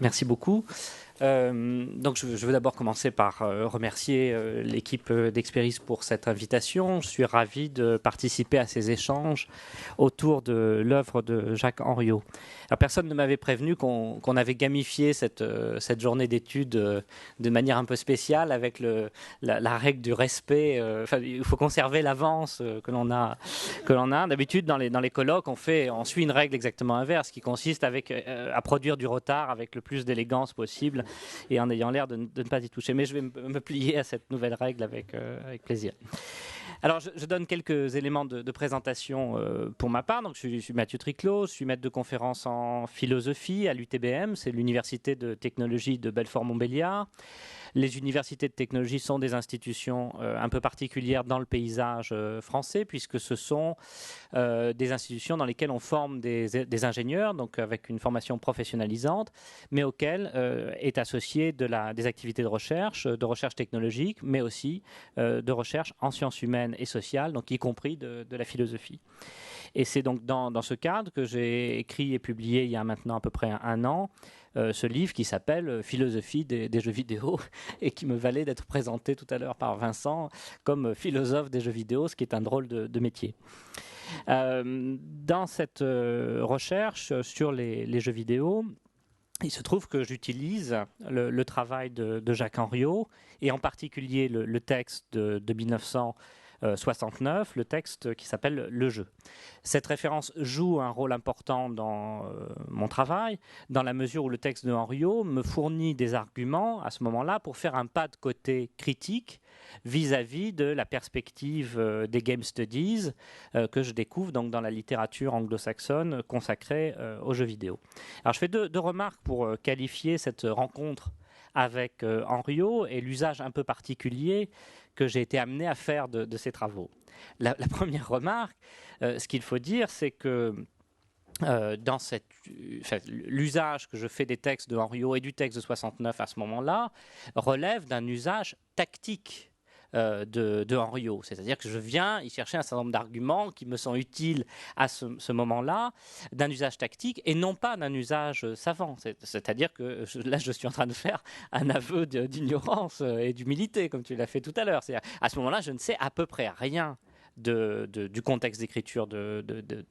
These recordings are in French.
Merci beaucoup. Donc je veux d'abord commencer par remercier l'équipe d'Experis pour cette invitation. Je suis ravi de participer à ces échanges autour de l'œuvre de Jacques Henriot. Alors, personne ne m'avait prévenu qu'on avait gamifié cette journée d'études de manière un peu spéciale avec la règle du respect. Il faut conserver l'avance que l'on a. D'habitude, dans les colloques, on suit une règle exactement inverse qui consiste à produire du retard avec le plus d'élégance possible et en ayant l'air de ne pas y toucher. Mais je vais me plier à cette nouvelle règle avec plaisir. Alors, je donne quelques éléments de présentation pour ma part. Donc, je suis Mathieu Triclot, je suis maître de conférence en philosophie à l'UTBM, c'est l'Université de technologie de Belfort-Montbéliard. Les universités de technologie sont des institutions un peu particulières dans le paysage français, puisque ce sont des institutions dans lesquelles on forme des ingénieurs, donc avec une formation professionnalisante, mais auxquelles est associée des activités de recherche technologique, mais aussi de recherche en sciences humaines et sociales, donc y compris de la philosophie. Et c'est donc dans ce cadre que j'ai écrit et publié il y a maintenant à peu près un an ce livre qui s'appelle Philosophie des jeux vidéo et qui me valait d'être présenté tout à l'heure par Vincent comme philosophe des jeux vidéo, ce qui est un drôle de métier. Dans cette recherche sur les jeux vidéo, il se trouve que j'utilise le travail de Jacques Henriot et en particulier le texte de 1969, le texte qui s'appelle Le jeu. Cette référence joue un rôle important dans mon travail, dans la mesure où le texte de Henriot me fournit des arguments à ce moment-là pour faire un pas de côté critique vis-à-vis de la perspective des game studies que je découvre donc dans la littérature anglo-saxonne consacrée aux jeux vidéo. Alors je fais deux remarques pour qualifier cette rencontre avec Henriot et l'usage un peu particulier que j'ai été amené à faire de ces travaux. La première remarque, ce qu'il faut dire, c'est que dans l'usage que je fais des textes de Henriot et du texte de 69 à ce moment-là relève d'un usage tactique de Henriot. C'est-à-dire que je viens y chercher un certain nombre d'arguments qui me sont utiles à ce moment-là, d'un usage tactique et non pas d'un usage savant. C'est-à-dire que là, je suis en train de faire un aveu d'ignorance et d'humilité, comme tu l'as fait tout à l'heure. À ce moment-là, je ne sais à peu près rien du contexte d'écriture de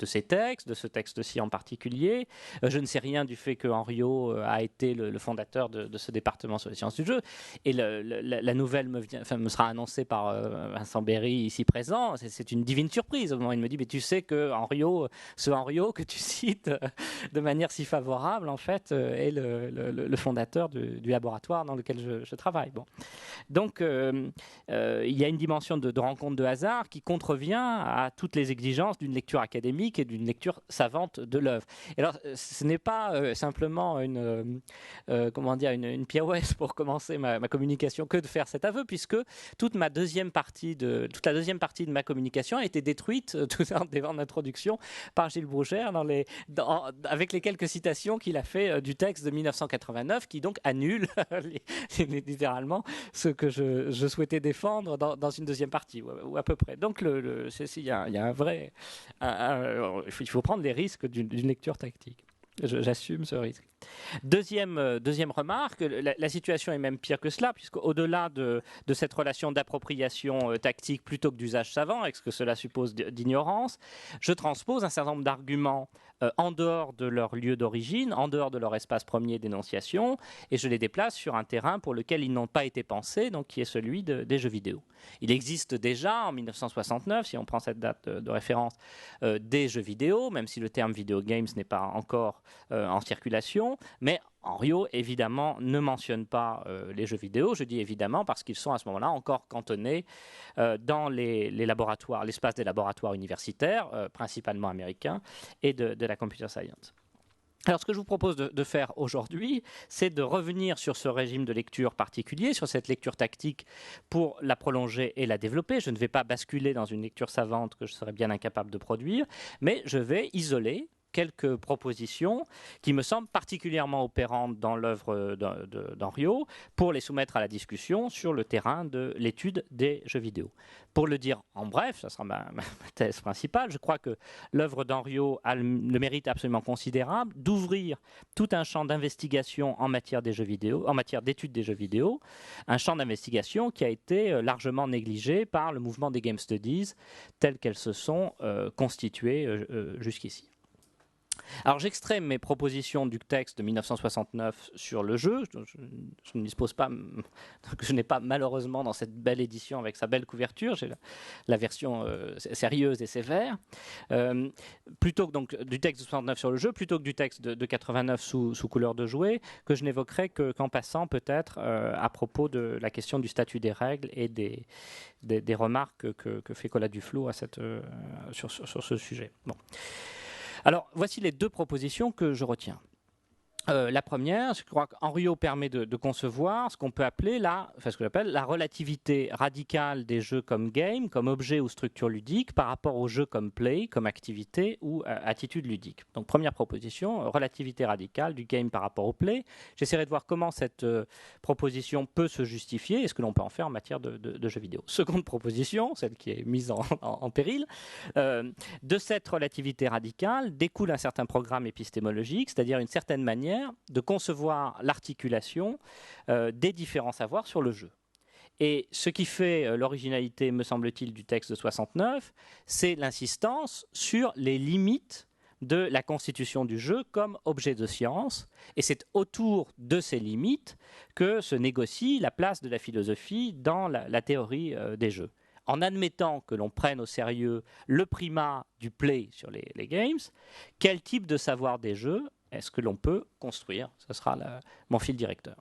ces textes, de ce texte-ci en particulier. Je ne sais rien du fait que Henriot a été le fondateur de ce département sur les sciences du jeu. Et la nouvelle me sera annoncée par Vincent Berry, ici présent. C'est une divine surprise. Au moment où il me dit, mais tu sais que ce Henriot que tu cites de manière si favorable, en fait, est le fondateur du laboratoire dans lequel je travaille. Bon. Donc, il y a une dimension de rencontre de hasard qui contrevient à toutes les exigences d'une lecture académique et d'une lecture savante de l'œuvre. Et alors, ce n'est pas simplement une pirouette pour commencer ma communication que de faire cet aveu, puisque toute la deuxième partie de ma communication a été détruite tout en devant l'introduction par Gilles Brougère avec les quelques citations qu'il a fait du texte de 1989, qui donc annule littéralement ce que je souhaitais défendre dans une deuxième partie, ou à peu près. Donc, il y a un vrai... il faut prendre les risques d'une lecture tactique. J'assume ce risque. Deuxième remarque, la situation est même pire que cela, puisqu'au-delà de cette relation d'appropriation tactique plutôt que d'usage savant, avec ce que cela suppose d'ignorance, je transpose un certain nombre d'arguments en dehors de leur lieu d'origine, en dehors de leur espace premier d'énonciation, et je les déplace sur un terrain pour lequel ils n'ont pas été pensés, donc qui est celui des jeux vidéo. Il existe déjà, en 1969, si on prend cette date de référence, des jeux vidéo, même si le terme video games n'est pas encore en circulation, mais Henriot, évidemment, ne mentionne pas les jeux vidéo. Je dis évidemment parce qu'ils sont à ce moment-là encore cantonnés dans les laboratoires, l'espace des laboratoires universitaires, principalement américains, et de la computer science. Alors, ce que je vous propose de faire aujourd'hui, c'est de revenir sur ce régime de lecture particulier, sur cette lecture tactique pour la prolonger et la développer. Je ne vais pas basculer dans une lecture savante que je serais bien incapable de produire, mais je vais isoler quelques propositions qui me semblent particulièrement opérantes dans l'œuvre d'Henriot pour les soumettre à la discussion sur le terrain de l'étude des jeux vidéo. Pour le dire en bref, ça sera ma thèse principale, je crois que l'œuvre d'Henriot a le mérite absolument considérable d'ouvrir tout un champ d'investigation en matière des jeux vidéo, en matière d'étude des jeux vidéo, un champ d'investigation qui a été largement négligé par le mouvement des Game Studies telles qu'elles se sont constituées jusqu'ici. Alors j'extrais mes propositions du texte de 1969 sur le jeu. Je ne dispose pas, je n'ai pas malheureusement dans cette belle édition avec sa belle couverture. J'ai la version sérieuse et sévère. Plutôt que donc du texte de 69 sur le jeu, plutôt que du texte de 89 sous couleur de jouet, que je n'évoquerai qu'en passant peut-être à propos de la question du statut des règles et des remarques que fait Colas Duflo sur ce sujet. Bon. Alors, voici les deux propositions que je retiens. La première, je crois qu'Henriot permet de concevoir ce qu'on peut appeler ce que j'appelle la relativité radicale des jeux comme game, comme objet ou structure ludique, par rapport aux jeux comme play, comme activité ou attitude ludique. Donc, première proposition, relativité radicale du game par rapport au play. J'essaierai de voir comment cette proposition peut se justifier et ce que l'on peut en faire en matière de jeux vidéo. Seconde proposition, celle qui est mise en péril, de cette relativité radicale découle un certain programme épistémologique, c'est-à-dire une certaine manière de concevoir l'articulation des différents savoirs sur le jeu. Et ce qui fait l'originalité, me semble-t-il, du texte de 69, c'est l'insistance sur les limites de la constitution du jeu comme objet de science. Et c'est autour de ces limites que se négocie la place de la philosophie dans la théorie des jeux. En admettant que l'on prenne au sérieux le primat du play sur les games, quel type de savoir des jeux est-ce que l'on peut construire? Ce sera mon fil directeur.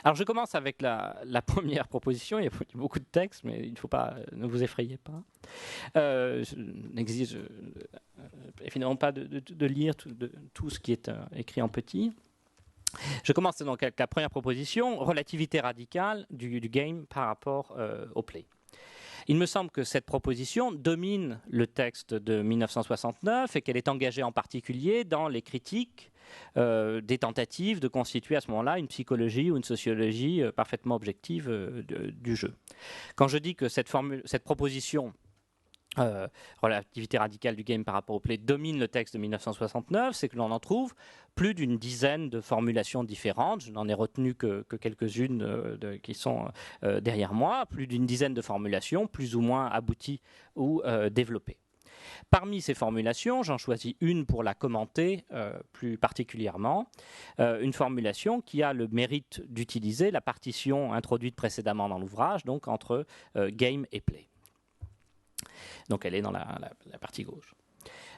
Alors je commence avec la première proposition. Il y a beaucoup de textes, mais il ne faut pas, ne vous effrayez pas. Je n'exige finalement pas de lire tout ce qui est écrit en petit. Je commence donc avec la première proposition, relativité radicale du game par rapport au play. Il me semble que cette proposition domine le texte de 1969 et qu'elle est engagée en particulier dans les critiques des tentatives de constituer à ce moment-là une psychologie ou une sociologie parfaitement objective du jeu. Quand je dis que cette proposition relativité radicale du game par rapport au play domine le texte de 1969, c'est que l'on en trouve plus d'une dizaine de formulations différentes. Je n'en ai retenu que quelques-unes qui sont derrière moi, plus d'une dizaine de formulations, plus ou moins abouties ou développées. Parmi ces formulations, j'en choisis une pour la commenter plus particulièrement, une formulation qui a le mérite d'utiliser la partition introduite précédemment dans l'ouvrage, donc entre game et play. Donc elle est dans la partie gauche.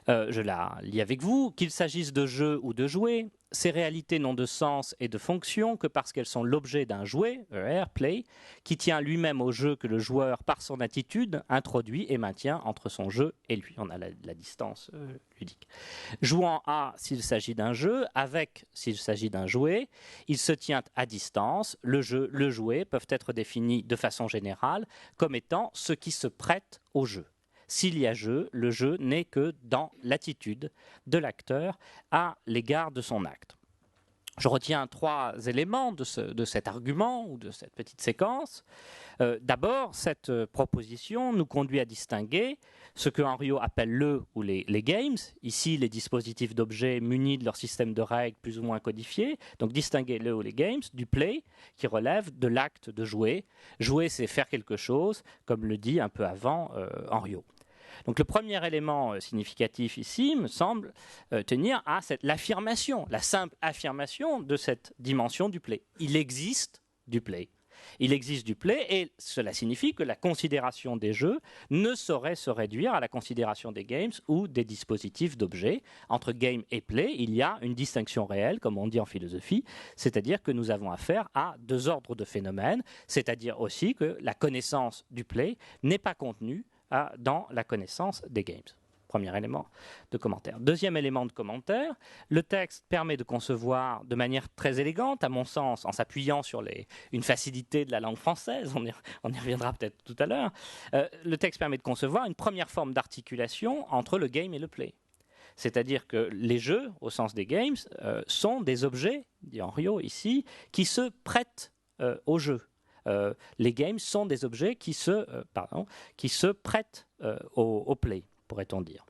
Je la lis avec vous. Qu'il s'agisse de jeux ou de jouets, ces réalités n'ont de sens et de fonction que parce qu'elles sont l'objet d'un jouet, play, qui tient lui-même au jeu que le joueur, par son attitude, introduit et maintient entre son jeu et lui. On a la distance ludique. Jouant à s'il s'agit d'un jeu, avec s'il s'agit d'un jouet, il se tient à distance. Le jeu, le jouet peuvent être définis de façon générale comme étant ce qui se prête au jeu. S'il y a jeu, le jeu n'est que dans l'attitude de l'acteur à l'égard de son acte. Je retiens 3 éléments de cet argument ou de cette petite séquence. D'abord, cette proposition nous conduit à distinguer ce que Henriot appelle le ou les games, ici les dispositifs d'objets munis de leur système de règles plus ou moins codifiés, donc distinguer le ou les games du play qui relève de l'acte de jouer. Jouer, c'est faire quelque chose, comme le dit un peu avant Henriot. Donc le premier élément significatif ici me semble tenir à l'affirmation, la simple affirmation de cette dimension du play. Il existe du play. Il existe du play et cela signifie que la considération des jeux ne saurait se réduire à la considération des games ou des dispositifs d'objets. Entre game et play, il y a une distinction réelle, comme on dit en philosophie, c'est-à-dire que nous avons affaire à 2 ordres de phénomènes, c'est-à-dire aussi que la connaissance du play n'est pas contenue dans la connaissance des games. Premier élément de commentaire. Deuxième élément de commentaire, le texte permet de concevoir de manière très élégante, à mon sens, en s'appuyant sur une facilité de la langue française, on y reviendra peut-être tout à l'heure, le texte permet de concevoir une première forme d'articulation entre le game et le play. C'est-à-dire que les jeux, au sens des games, sont des objets, dit Henriot ici, qui se prêtent au jeu. Les games sont des objets qui se prêtent au play, pourrait-on dire.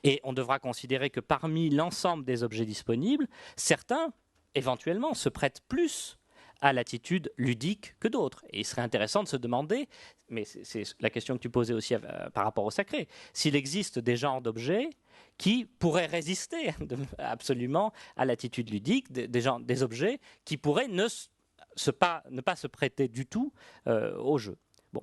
Et on devra considérer que parmi l'ensemble des objets disponibles, certains, éventuellement, se prêtent plus à l'attitude ludique que d'autres. Et il serait intéressant de se demander, mais c'est la question que tu posais aussi par rapport au sacré, s'il existe des genres d'objets qui pourraient résister absolument à l'attitude ludique, des objets qui pourraient ne pas se prêter du tout au jeu. Bon.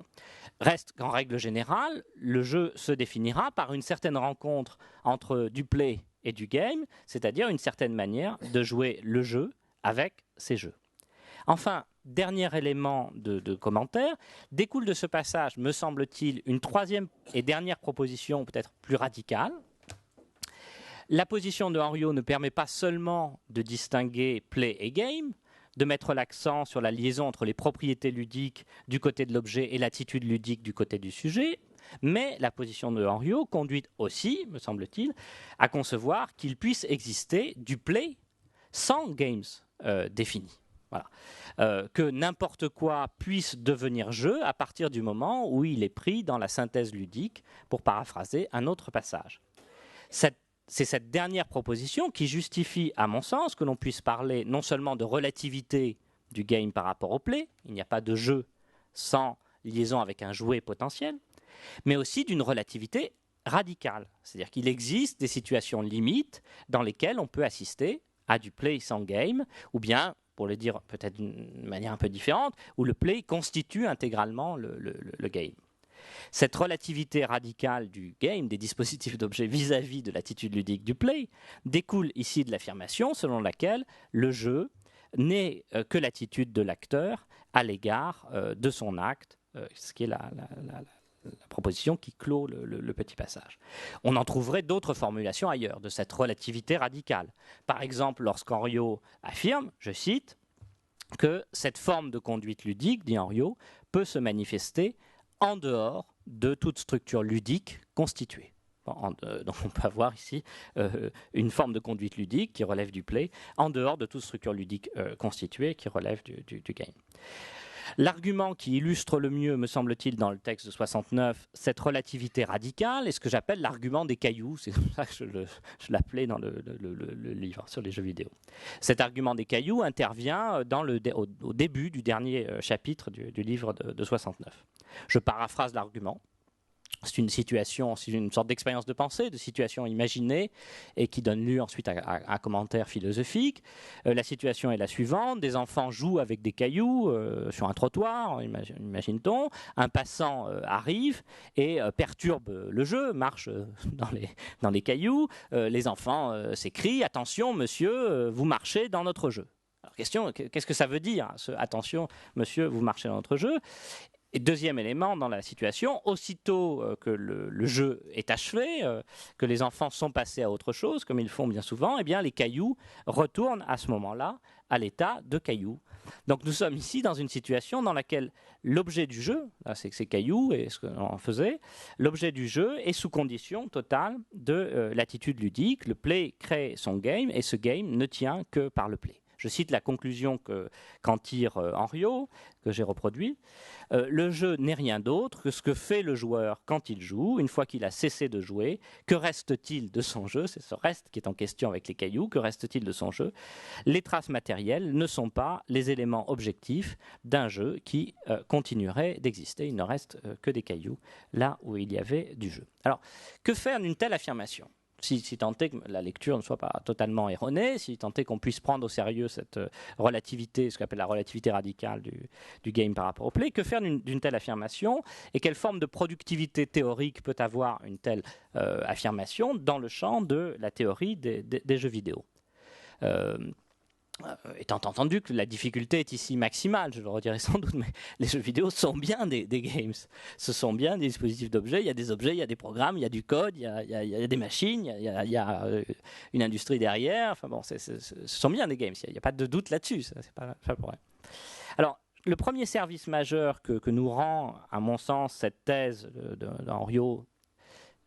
Reste qu'en règle générale, le jeu se définira par une certaine rencontre entre du play et du game, c'est-à-dire une certaine manière de jouer le jeu avec ces jeux. Enfin, dernier élément de commentaire, découle de ce passage, me semble-t-il, une troisième et dernière proposition peut-être plus radicale. La position de Henriot ne permet pas seulement de distinguer play et game, de mettre l'accent sur la liaison entre les propriétés ludiques du côté de l'objet et l'attitude ludique du côté du sujet, mais la position de Henriot conduit aussi, me semble-t-il, à concevoir qu'il puisse exister du play sans games définis. Voilà. Que n'importe quoi puisse devenir jeu à partir du moment où il est pris dans la synthèse ludique, pour paraphraser un autre passage. C'est cette dernière proposition qui justifie, à mon sens, que l'on puisse parler non seulement de relativité du game par rapport au play, il n'y a pas de jeu sans liaison avec un jouet potentiel, mais aussi d'une relativité radicale. C'est-à-dire qu'il existe des situations limites dans lesquelles on peut assister à du play sans game, ou bien, pour le dire peut-être d'une manière un peu différente, où le play constitue intégralement le game. Cette relativité radicale du game, des dispositifs d'objets vis-à-vis de l'attitude ludique du play, découle ici de l'affirmation selon laquelle le jeu n'est que l'attitude de l'acteur à l'égard de son acte, ce qui est la proposition qui clôt le petit passage. On en trouverait d'autres formulations ailleurs de cette relativité radicale. Par exemple, lorsqu'Henriot affirme, je cite, que cette forme de conduite ludique, dit Henriot, peut se manifester en dehors de toute structure ludique constituée. Donc on peut avoir ici une forme de conduite ludique qui relève du play, en dehors de toute structure ludique constituée qui relève du game. L'argument qui illustre le mieux, me semble-t-il, dans le texte de 69, cette relativité radicale est ce que j'appelle l'argument des cailloux. C'est comme ça que je l'appelais dans le livre sur les jeux vidéo. Cet argument des cailloux intervient au début du dernier chapitre du livre de 69. Je paraphrase l'argument. C'est une situation, c'est une sorte d'expérience de pensée, de situation imaginée et qui donne lieu ensuite à un commentaire philosophique. La situation est la suivante, des enfants jouent avec des cailloux sur un trottoir, imagine-t-on. Un passant arrive et perturbe le jeu, marche dans les cailloux. Les enfants s'écrient « Attention monsieur, vous marchez dans notre jeu ». Alors question, qu'est-ce que ça veut dire ce « Attention monsieur, vous marchez dans notre jeu ». Et deuxième élément dans la situation, aussitôt que le jeu est achevé, que les enfants sont passés à autre chose, comme ils font bien souvent, eh bien les cailloux retournent à ce moment-là à l'état de cailloux. Donc nous sommes ici dans une situation dans laquelle l'objet du jeu, là c'est ces cailloux et ce qu'on faisait, l'objet du jeu est sous condition totale de l'attitude ludique. Le play crée son game et ce game ne tient que par le play. Je cite la conclusion qu'en tire Henriot, que j'ai reproduit. Le jeu n'est rien d'autre que ce que fait le joueur quand il joue, une fois qu'il a cessé de jouer. Que reste-t-il de son jeu? C'est ce reste qui est en question avec les cailloux. Que reste-t-il de son jeu? Les traces matérielles ne sont pas les éléments objectifs d'un jeu qui continuerait d'exister. Il ne reste que des cailloux là où il y avait du jeu. Alors, que faire d'une telle affirmation? Si tant est que la lecture ne soit pas totalement erronée, si tant est qu'on puisse prendre au sérieux cette relativité, ce qu'on appelle la relativité radicale du game par rapport au play, que faire d'une telle affirmation et quelle forme de productivité théorique peut avoir une telle affirmation dans le champ de la théorie des jeux vidéo. Étant entendu que la difficulté est ici maximale, je le redirai sans doute, mais les jeux vidéo sont bien des games. Ce sont bien des dispositifs d'objets. Il y a des objets, il y a des programmes, il y a du code, il y a des machines, il y a une industrie derrière. Enfin bon, ce sont bien des games. Il n'y a pas de doute là-dessus. C'est pas le problème. Alors, le premier service majeur que nous rend, à mon sens, cette thèse d'Henriot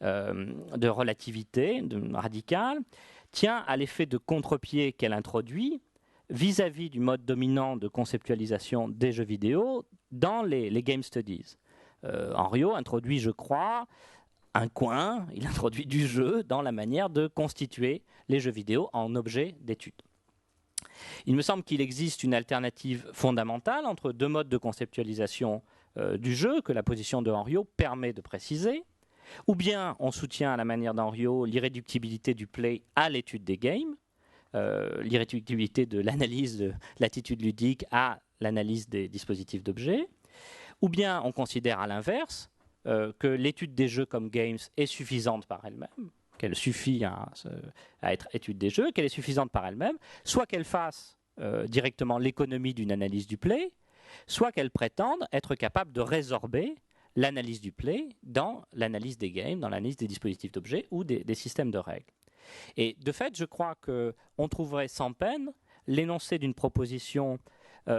de relativité radicale tient à l'effet de contre-pied qu'elle introduit vis-à-vis du mode dominant de conceptualisation des jeux vidéo dans les game studies. Henriot introduit, je crois, un coin, il introduit du jeu dans la manière de constituer les jeux vidéo en objet d'étude. Il me semble qu'il existe une alternative fondamentale entre deux modes de conceptualisation du jeu que la position de Henriot permet de préciser. Ou bien on soutient à la manière d'Henriot l'irréductibilité du play à l'étude des games, l'irréductibilité de l'analyse de l'attitude ludique à l'analyse des dispositifs d'objets. Ou bien on considère à l'inverse que l'étude des jeux comme games est suffisante par elle-même, qu'elle suffit à être étude des jeux, qu'elle est suffisante par elle-même, soit qu'elle fasse directement l'économie d'une analyse du play, soit qu'elle prétende être capable de résorber l'analyse du play dans l'analyse des games, dans l'analyse des dispositifs d'objets ou des systèmes de règles. Et de fait, je crois qu'on trouverait sans peine l'énoncé d'une proposition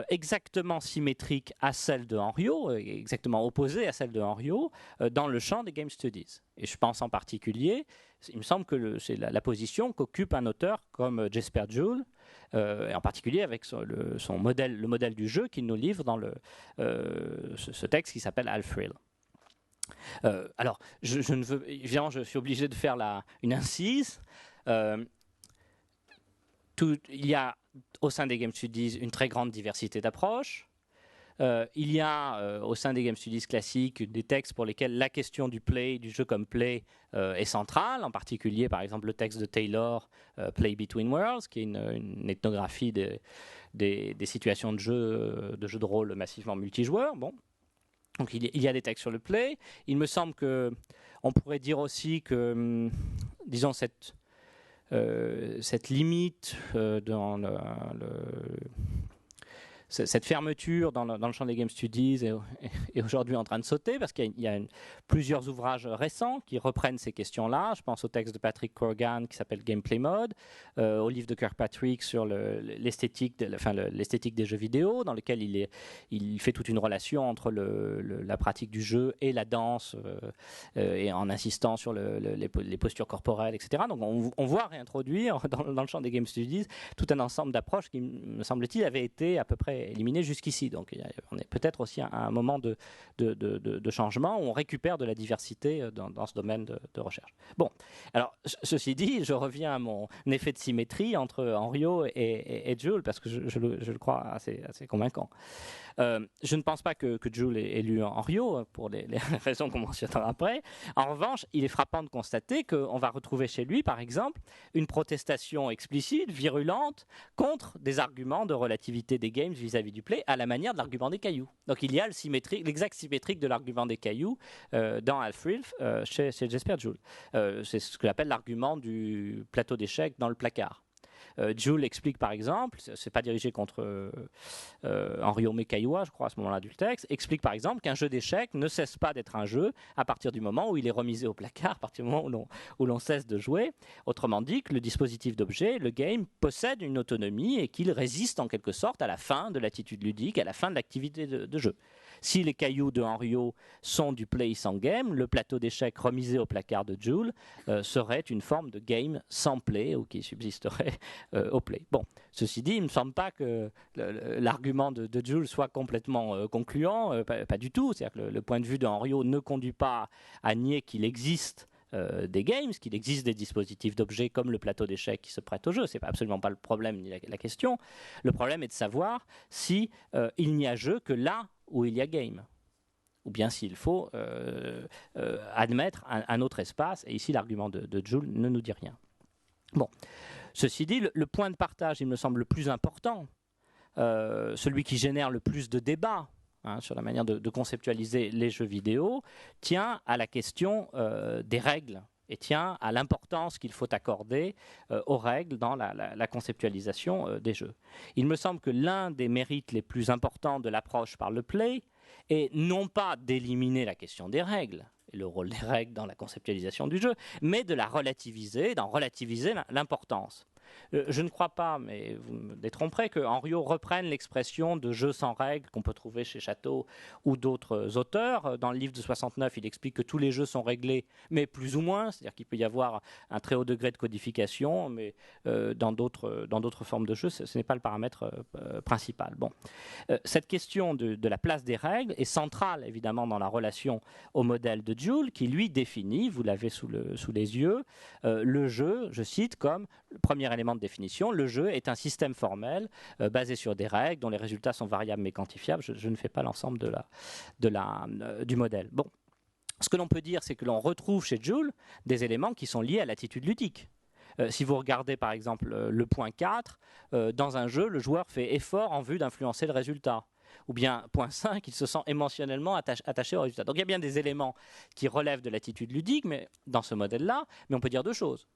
exactement symétrique à celle de Henriot, exactement opposée à celle de Henriot, dans le champ des game studies. Et je pense en particulier, il me semble que c'est la position qu'occupe un auteur comme Jesper Juul, et en particulier avec le modèle du jeu qu'il nous livre dans ce texte qui s'appelle Alfrill. Alors, évidemment, je suis obligé de faire une incise. Il y a au sein des Game Studies une très grande diversité d'approches. Il y a au sein des Game Studies classiques des textes pour lesquels la question du jeu comme play, est centrale, en particulier par exemple le texte de Taylor, Play Between Worlds, qui est une ethnographie des situations de jeu de rôle massivement multijoueurs. Bon. Donc il y a des textes sur le play. Il me semble qu'on pourrait dire aussi que, disons, cette limite dans cette fermeture dans le champ des Game Studies est aujourd'hui en train de sauter parce qu'il y a plusieurs ouvrages récents qui reprennent ces questions-là. Je pense au texte de Patrick Corgan qui s'appelle Gameplay Mode, au livre de Kirkpatrick sur l'esthétique des jeux vidéo, dans lequel il fait toute une relation entre la pratique du jeu et la danse, et en insistant sur les postures corporelles, etc. Donc on voit réintroduire dans le champ des Game Studies tout un ensemble d'approches qui, me semble-t-il, avaient été à peu près éliminé jusqu'ici. Donc on est peut-être aussi à un moment de changement où on récupère de la diversité dans ce domaine de recherche. Bon, alors ceci dit, je reviens à mon effet de symétrie entre Henriot et Juul, parce que je le crois assez convaincant. Je ne pense pas que Juul ait lu Henriot, pour les raisons qu'on mentionnera après. En revanche, il est frappant de constater qu'on va retrouver chez lui, par exemple, une protestation explicite, virulente, contre des arguments de relativité des games vis-à-vis du play, à la manière de l'argument des cailloux. Donc il y a l'exact symétrique de l'argument des cailloux dans Alfrill, chez Jesper Juul. C'est ce que j'appelle l'argument du plateau d'échecs dans le placard. Juul explique par exemple, c'est pas dirigé contre Henriot Mekaïwa, je crois à ce moment-là du texte, explique par exemple qu'un jeu d'échecs ne cesse pas d'être un jeu à partir du moment où il est remisé au placard, à partir du moment où l'on cesse de jouer. Autrement dit, que le dispositif d'objet, le game, possède une autonomie et qu'il résiste en quelque sorte à la fin de l'attitude ludique, à la fin de l'activité de jeu. Si les cailloux de Henriot sont du play sans game, le plateau d'échecs remisé au placard de Juul serait une forme de game sans play ou qui subsisterait au play. Bon, ceci dit, il ne me semble pas que l'argument de Juul soit complètement concluant, pas du tout. C'est-à-dire que le point de vue de Henriot ne conduit pas à nier qu'il existe des games, qu'il existe des dispositifs d'objets comme le plateau d'échecs qui se prêtent au jeu. C'est absolument pas le problème ni la question. Le problème est de savoir si il n'y a jeu que là où il y a game, ou bien s'il faut admettre un autre espace, et ici l'argument de Juul ne nous dit rien. Bon, ceci dit, le point de partage, il me semble le plus important, celui qui génère le plus de débats sur la manière de conceptualiser les jeux vidéo, tient à la question des règles et tient à l'importance qu'il faut accorder aux règles dans la conceptualisation des jeux. Il me semble que l'un des mérites les plus importants de l'approche par le play est non pas d'éliminer la question des règles, et le rôle des règles dans la conceptualisation du jeu, mais de la relativiser, d'en relativiser l'importance. Je ne crois pas, mais vous me détromperez, que Henriot reprenne l'expression de jeu sans règles qu'on peut trouver chez Château ou d'autres auteurs. Dans le livre de 69, il explique que tous les jeux sont réglés, mais plus ou moins, c'est-à-dire qu'il peut y avoir un très haut degré de codification, mais dans d'autres formes de jeux, ce n'est pas le paramètre principal. Bon. Cette question de la place des règles est centrale, évidemment, dans la relation au modèle de Joule, qui, lui, définit, vous l'avez sous les yeux, le jeu, je cite, comme le premier élément de définition, le jeu est un système formel basé sur des règles dont les résultats sont variables mais quantifiables. Je ne fais pas l'ensemble du modèle. Bon. Ce que l'on peut dire, c'est que l'on retrouve chez Joule des éléments qui sont liés à l'attitude ludique. Si vous regardez par exemple le point 4, dans un jeu, le joueur fait effort en vue d'influencer le résultat. Ou bien, point 5, il se sent émotionnellement attaché au résultat. Donc il y a bien des éléments qui relèvent de l'attitude ludique mais, dans ce modèle-là, mais on peut dire deux choses.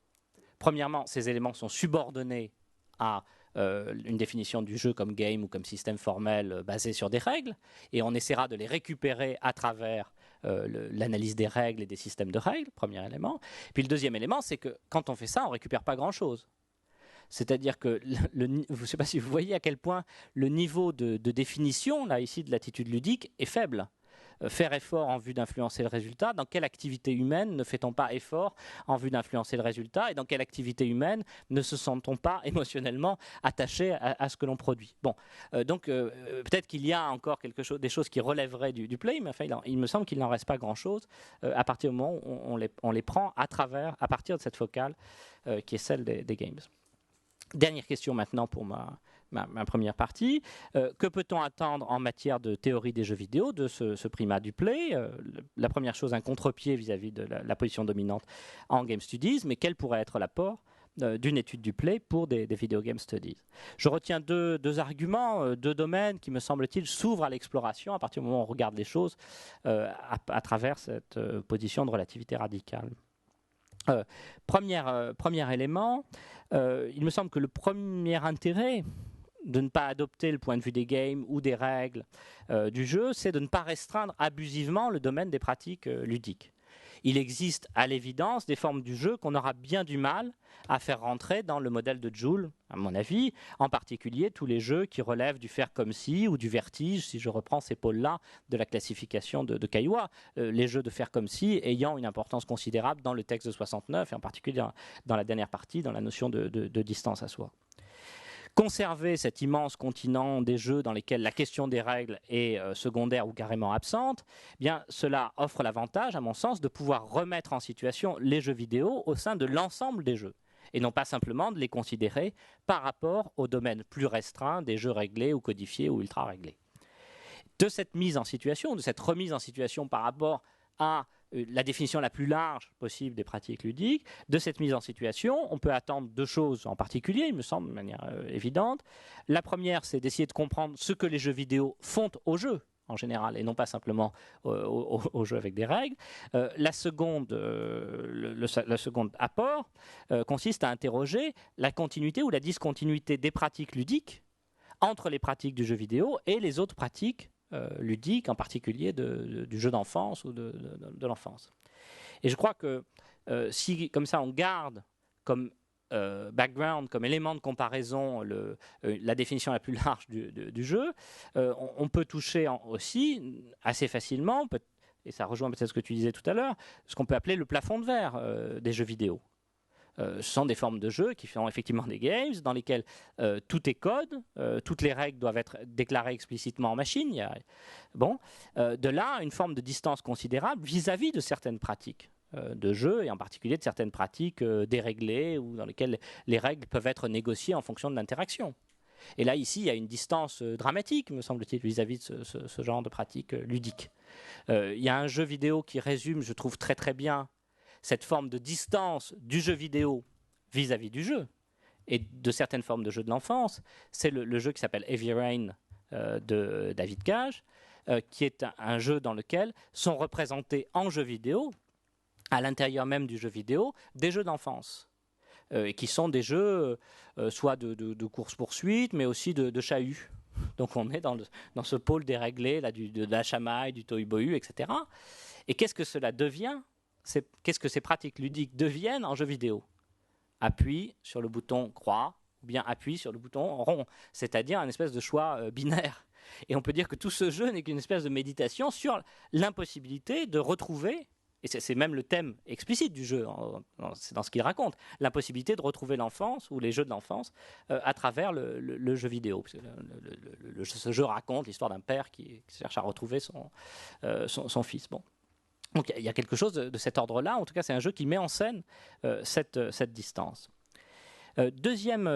Premièrement, ces éléments sont subordonnés à une définition du jeu comme game ou comme système formel basé sur des règles, et on essaiera de les récupérer à travers l'analyse des règles et des systèmes de règles, premier élément. Puis le deuxième élément, c'est que quand on fait ça, on ne récupère pas grand-chose. C'est-à-dire que, je ne sais pas si vous voyez à quel point le niveau de définition, là ici, de l'attitude ludique est faible. Faire effort en vue d'influencer le résultat, dans quelle activité humaine ne fait-on pas effort en vue d'influencer le résultat, et dans quelle activité humaine ne se sent-on pas émotionnellement attaché à ce que l'on produit. Bon, donc peut-être qu'il y a encore des choses qui relèveraient du play, mais enfin, il me semble qu'il n'en reste pas grand-chose à partir du moment où on les prend à partir de cette focale qui est celle des games. Dernière question maintenant pour ma première partie. Que peut-on attendre en matière de théorie des jeux vidéo de ce primat du play? La première chose, un contre-pied vis-à-vis de la position dominante en Game Studies, mais quel pourrait être l'apport d'une étude du play pour des Video Game Studies? Je retiens deux arguments, deux domaines qui, me semble-t-il, s'ouvrent à l'exploration à partir du moment où on regarde les choses à travers cette position de relativité radicale. Premier élément, il me semble que le premier intérêt de ne pas adopter le point de vue des games ou des règles du jeu, c'est de ne pas restreindre abusivement le domaine des pratiques ludiques. Il existe à l'évidence des formes du jeu qu'on aura bien du mal à faire rentrer dans le modèle de Joule, à mon avis, en particulier tous les jeux qui relèvent du faire comme si ou du vertige, si je reprends ces pôles-là de la classification de Caillois, les jeux de faire comme si ayant une importance considérable dans le texte de 69 et en particulier dans la dernière partie, dans la notion de distance à soi. Conserver cet immense continent des jeux dans lesquels la question des règles est secondaire ou carrément absente, eh bien, cela offre l'avantage, à mon sens, de pouvoir remettre en situation les jeux vidéo au sein de l'ensemble des jeux, et non pas simplement de les considérer par rapport au domaine plus restreint des jeux réglés ou codifiés ou ultra réglés. De cette mise en situation, de cette remise en situation par rapport à la définition la plus large possible des pratiques ludiques, de cette mise en situation, on peut attendre deux choses en particulier, il me semble, de manière évidente. La première, c'est d'essayer de comprendre ce que les jeux vidéo font aux jeux, en général, et non pas simplement aux jeux avec des règles. Le second apport consiste à interroger la continuité ou la discontinuité des pratiques ludiques entre les pratiques du jeu vidéo et les autres pratiques ludique, en particulier du jeu d'enfance ou de l'enfance. Et je crois que si, comme ça, on garde comme background, comme élément de comparaison, la définition la plus large du jeu, on peut toucher aussi assez facilement, et ça rejoint peut-être ce que tu disais tout à l'heure, ce qu'on peut appeler le plafond de verre des jeux vidéo. Ce sont des formes de jeux qui sont effectivement des games dans lesquels tout est code, toutes les règles doivent être déclarées explicitement en machine. De là, une forme de distance considérable vis-à-vis de certaines pratiques de jeu, et en particulier de certaines pratiques déréglées ou dans lesquelles les règles peuvent être négociées en fonction de l'interaction. Et là, ici, il y a une distance dramatique, me semble-t-il, vis-à-vis de ce genre de pratiques ludiques. Il y a un jeu vidéo qui résume, je trouve, très très bien cette forme de distance du jeu vidéo vis-à-vis du jeu et de certaines formes de jeux de l'enfance. C'est le jeu qui s'appelle Heavy Rain de David Cage, qui est un jeu dans lequel sont représentés en jeu vidéo, à l'intérieur même du jeu vidéo, des jeux d'enfance. Et qui sont des jeux soit de course-poursuite, mais aussi de chahut. Donc on est dans ce pôle déréglé là, de la chamaille, du tohu-bohu, etc. Et qu'est-ce que cela devient? Qu'est-ce que ces pratiques ludiques deviennent en jeu vidéo? appuie sur le bouton croix ou bien appuie sur le bouton rond, c'est-à-dire un espèce de choix binaire. Et on peut dire que tout ce jeu n'est qu'une espèce de méditation sur l'impossibilité de retrouver, et c'est même le thème explicite du jeu, c'est dans ce qu'il raconte, l'impossibilité de retrouver l'enfance ou les jeux de l'enfance à travers le jeu vidéo. Ce jeu raconte l'histoire d'un père qui cherche à retrouver son fils. Bon. Donc il y a quelque chose de cet ordre-là. En tout cas, c'est un jeu qui met en scène cette distance. Deuxième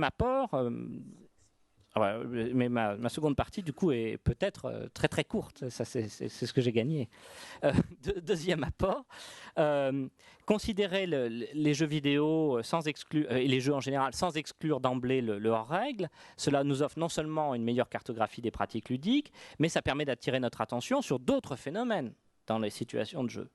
apport, mais ma seconde partie, du coup, est peut-être très très courte. Ça, c'est ce que j'ai gagné. Deuxième apport, considérer les jeux vidéo et les jeux en général sans exclure d'emblée le hors-règle. Cela nous offre non seulement une meilleure cartographie des pratiques ludiques, mais ça permet d'attirer notre attention sur d'autres phénomènes dans les situations de jeu.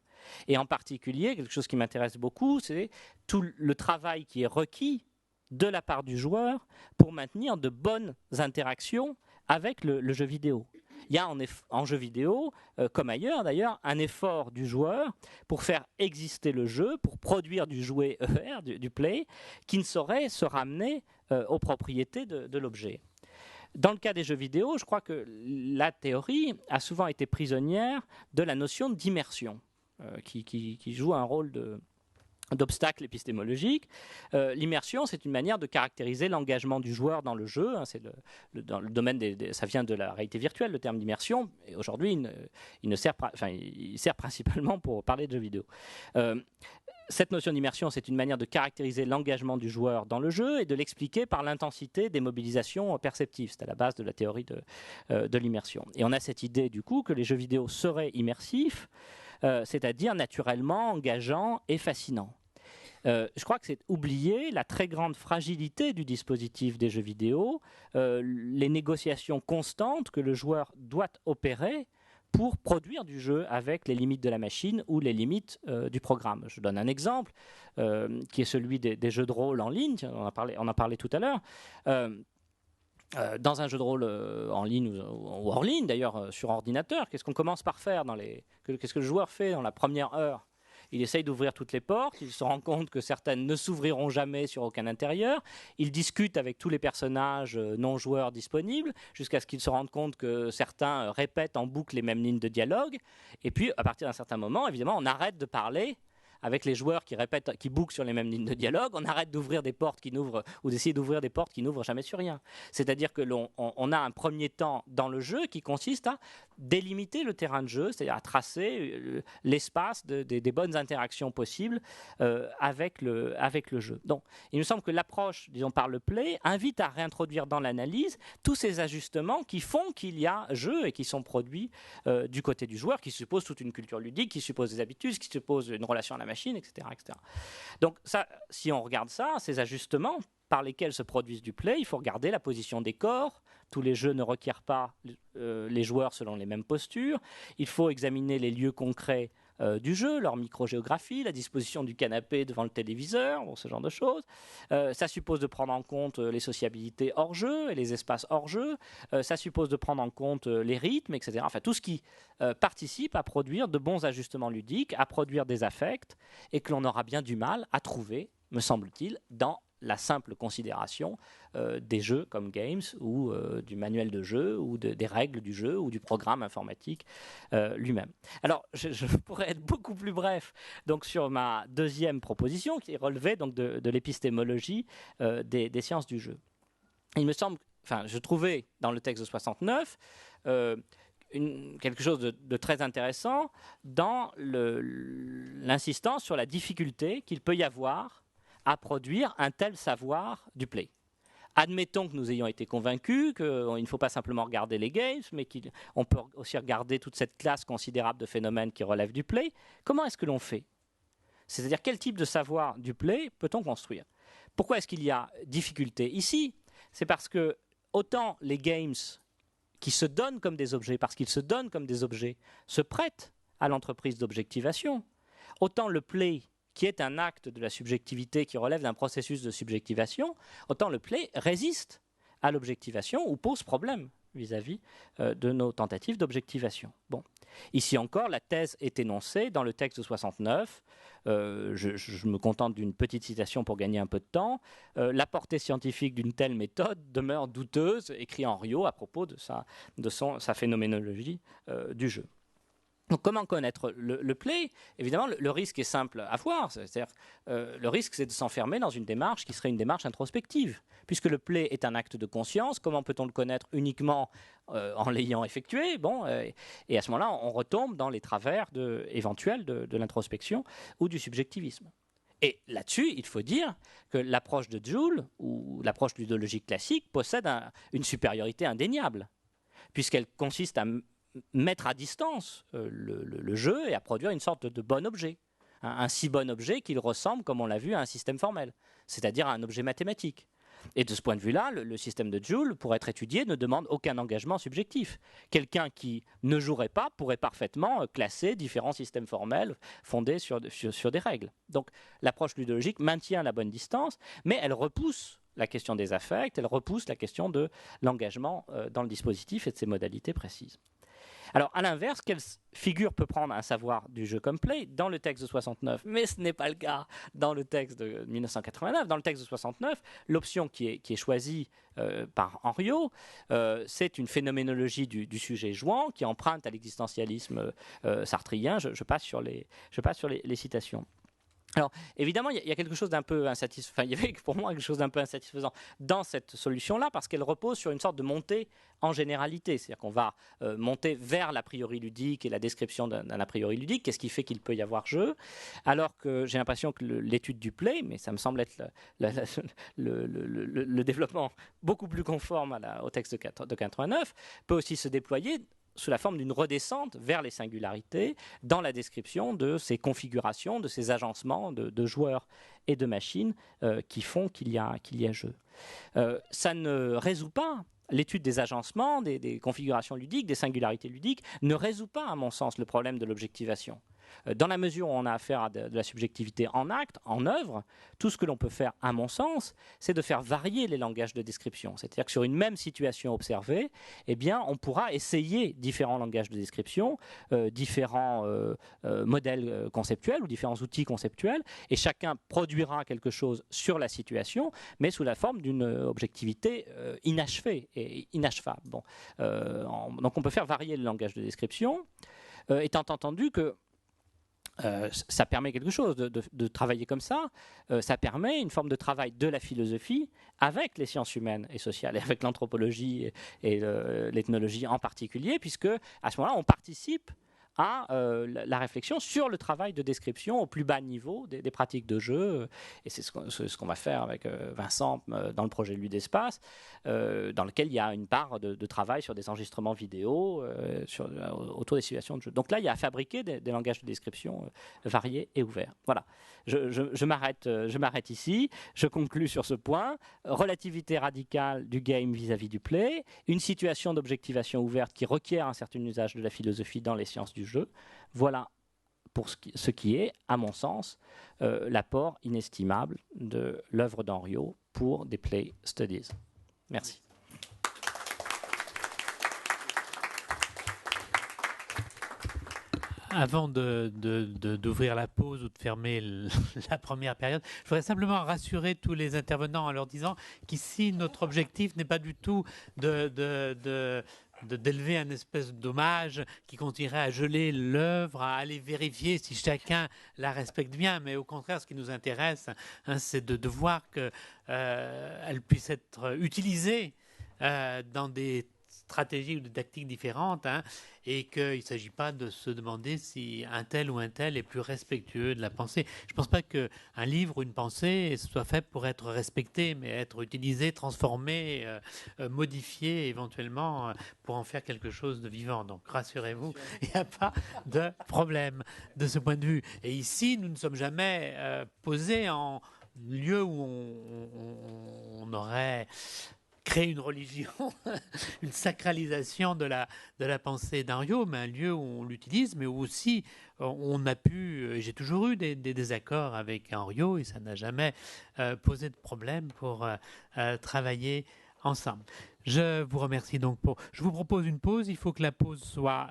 Et en particulier, quelque chose qui m'intéresse beaucoup, c'est tout le travail qui est requis de la part du joueur pour maintenir de bonnes interactions avec le jeu vidéo. Il y a en jeu vidéo, comme ailleurs d'ailleurs, un effort du joueur pour faire exister le jeu, pour produire du jouet ER, du play, qui ne saurait se ramener aux propriétés de l'objet. Dans le cas des jeux vidéo, je crois que la théorie a souvent été prisonnière de la notion d'immersion, qui joue un rôle d'obstacle épistémologique. L'immersion, c'est une manière de caractériser l'engagement du joueur dans le jeu. C'est dans le domaine ça vient de la réalité virtuelle, le terme d'immersion. Et aujourd'hui, il sert principalement pour parler de jeux vidéo. Cette notion d'immersion, c'est une manière de caractériser l'engagement du joueur dans le jeu et de l'expliquer par l'intensité des mobilisations perceptives. C'est à la base de la théorie de l'immersion. Et on a cette idée, du coup, que les jeux vidéo seraient immersifs, c'est-à-dire naturellement engageants et fascinants. Je crois que c'est oublier la très grande fragilité du dispositif des jeux vidéo, les négociations constantes que le joueur doit opérer pour produire du jeu avec les limites de la machine ou les limites du programme. Je donne un exemple qui est celui des jeux de rôle en ligne. On en a parlé tout à l'heure. Dans un jeu de rôle en ligne ou hors ligne, d'ailleurs sur ordinateur, qu'est-ce qu'on commence par faire qu'est-ce que le joueur fait dans la première heure? Il essaye d'ouvrir toutes les portes, il se rend compte que certaines ne s'ouvriront jamais sur aucun intérieur, il discute avec tous les personnages non-joueurs disponibles, jusqu'à ce qu'il se rende compte que certains répètent en boucle les mêmes lignes de dialogue, et puis à partir d'un certain moment, évidemment, on arrête de parler avec les joueurs qui bouclent sur les mêmes lignes de dialogue, on arrête d'ouvrir des portes qui n'ouvrent, ou d'essayer d'ouvrir des portes qui n'ouvrent jamais sur rien. C'est-à-dire que on a un premier temps dans le jeu qui consiste à délimiter le terrain de jeu, c'est-à-dire à tracer l'espace des bonnes interactions possibles avec le jeu. Donc, il me semble que l'approche, disons par le play, invite à réintroduire dans l'analyse tous ces ajustements qui font qu'il y a jeu et qui sont produits du côté du joueur, qui suppose toute une culture ludique, qui suppose des habitudes, qui suppose une relation à la machine, etc., etc. Donc ça, si on regarde ça, ces ajustements par lesquels se produisent du play, il faut regarder la position des corps. Tous les jeux ne requièrent pas les joueurs selon les mêmes postures. Il faut examiner les lieux concrets du jeu, leur microgéographie, la disposition du canapé devant le téléviseur, bon, ce genre de choses. Ça suppose de prendre en compte les sociabilités hors jeu et les espaces hors jeu. Ça suppose de prendre en compte les rythmes, etc. Enfin, tout ce qui participe à produire de bons ajustements ludiques, à produire des affects, et que l'on aura bien du mal à trouver, me semble-t-il, dans la simple considération des jeux comme Games ou du manuel de jeu ou des règles du jeu ou du programme informatique lui-même. Alors, je pourrais être beaucoup plus bref donc, sur ma deuxième proposition qui relevait donc, de l'épistémologie des sciences du jeu. Il me semble, je trouvais dans le texte de 69 quelque chose de très intéressant dans l'insistance sur la difficulté qu'il peut y avoir à produire un tel savoir du play. Admettons que nous ayons été convaincus qu'il ne faut pas simplement regarder les games, mais qu'on peut aussi regarder toute cette classe considérable de phénomènes qui relèvent du play. Comment est-ce que l'on fait? C'est-à-dire, quel type de savoir du play peut-on construire? Pourquoi est-ce qu'il y a difficulté ici? C'est parce que autant les games qui se donnent comme des objets, parce qu'ils se donnent comme des objets, se prêtent à l'entreprise d'objectivation, autant le play, qui est un acte de la subjectivité qui relève d'un processus de subjectivation, autant le play résiste à l'objectivation ou pose problème vis-à-vis de nos tentatives d'objectivation. Bon. Ici encore, la thèse est énoncée dans le texte de 69. Je me contente d'une petite citation pour gagner un peu de temps. La portée scientifique d'une telle méthode demeure douteuse, écrit Henriot à propos de sa phénoménologie du jeu. Donc, comment connaître le play? Évidemment, le risque est simple à voir. C'est-à-dire, le risque, c'est de s'enfermer dans une démarche qui serait une démarche introspective. Puisque le play est un acte de conscience, comment peut-on le connaître uniquement en l'ayant effectué? Et à ce moment-là, on retombe dans les travers éventuels de l'introspection ou du subjectivisme. Et là-dessus, il faut dire que l'approche de Joule, ou l'approche ludologique classique, possède une supériorité indéniable, puisqu'elle consiste à mettre à distance le jeu et à produire une sorte de bon objet. Un si bon objet qu'il ressemble, comme on l'a vu, à un système formel, c'est-à-dire à un objet mathématique. Et de ce point de vue-là, le système de Joule, pour être étudié, ne demande aucun engagement subjectif. Quelqu'un qui ne jouerait pas pourrait parfaitement classer différents systèmes formels fondés sur des règles. Donc l'approche ludologique maintient la bonne distance, mais elle repousse la question des affects, elle repousse la question de l'engagement dans le dispositif et de ses modalités précises. Alors, à l'inverse, quelle figure peut prendre un savoir du jeu comme play dans le texte de 69? Mais ce n'est pas le cas dans le texte de 1989. Dans le texte de 69, l'option qui est choisie par Henriot, c'est une phénoménologie du sujet jouant qui emprunte à l'existentialisme sartrien. Je passe sur les citations. Alors, évidemment, il y a quelque chose d'un peu insatisfaisant. Enfin, il y avait pour moi quelque chose d'un peu insatisfaisant dans cette solution-là, parce qu'elle repose sur une sorte de montée en généralité. C'est-à-dire qu'on va monter vers l'a priori ludique et la description d'un a priori ludique. Qu'est-ce qui fait qu'il peut y avoir jeu? Alors que j'ai l'impression que l'étude du play, mais ça me semble être le développement beaucoup plus conforme au texte de 89, peut aussi se déployer sous la forme d'une redescente vers les singularités dans la description de ces configurations, de ces agencements de joueurs et de machines qui font qu'il y a jeu. Ça ne résout pas l'étude des agencements, des configurations ludiques, des singularités ludiques, ne résout pas, à mon sens, le problème de l'objectivation. Dans la mesure où on a affaire à de la subjectivité en acte, en œuvre, tout ce que l'on peut faire, à mon sens, c'est de faire varier les langages de description. C'est-à-dire que sur une même situation observée, eh bien, on pourra essayer différents langages de description, différents modèles conceptuels ou différents outils conceptuels, et chacun produira quelque chose sur la situation, mais sous la forme d'une objectivité inachevée et inachevable. Donc on peut faire varier le langage de description, étant entendu que ça permet quelque chose de travailler comme ça. Ça permet une forme de travail de la philosophie avec les sciences humaines et sociales, et avec l'anthropologie et l'ethnologie en particulier, puisque à ce moment-là, on participe à la réflexion sur le travail de description au plus bas niveau des pratiques de jeu. Et c'est ce qu'on va faire avec Vincent dans le projet Ludespace, dans lequel il y a une part de travail sur des enregistrements vidéo autour des situations de jeu. Donc là, il y a à fabriquer des langages de description variés et ouverts. Voilà. Je m'arrête ici. Je conclus sur ce point. Relativité radicale du game vis-à-vis du play. Une situation d'objectivation ouverte qui requiert un certain usage de la philosophie dans les sciences du jeu. Voilà pour ce qui est, à mon sens, l'apport inestimable de l'œuvre d'Henriot pour des play studies. Merci. Avant d'ouvrir la pause ou de fermer la première période, je voudrais simplement rassurer tous les intervenants en leur disant qu'ici, notre objectif n'est pas du tout d'élever un espèce d'hommage qui continuerait à geler l'œuvre, à aller vérifier si chacun la respecte bien, mais au contraire, ce qui nous intéresse, c'est de voir qu'elle puisse être utilisée dans des stratégies ou des tactiques différentes, et qu'il ne s'agit pas de se demander si un tel ou un tel est plus respectueux de la pensée. Je ne pense pas qu'un livre ou une pensée soit fait pour être respecté, mais être utilisé, transformé, modifié éventuellement pour en faire quelque chose de vivant. Donc rassurez-vous, il n'y a pas de problème de ce point de vue. Et ici, nous ne sommes jamais posés en lieu où on aurait créer une religion, une sacralisation de la pensée d'Henriot, mais un lieu où on l'utilise, mais où aussi on a pu, j'ai toujours eu des désaccords avec Henriot et ça n'a jamais posé de problème pour travailler ensemble. Je vous remercie donc je vous propose une pause, il faut que la pause soit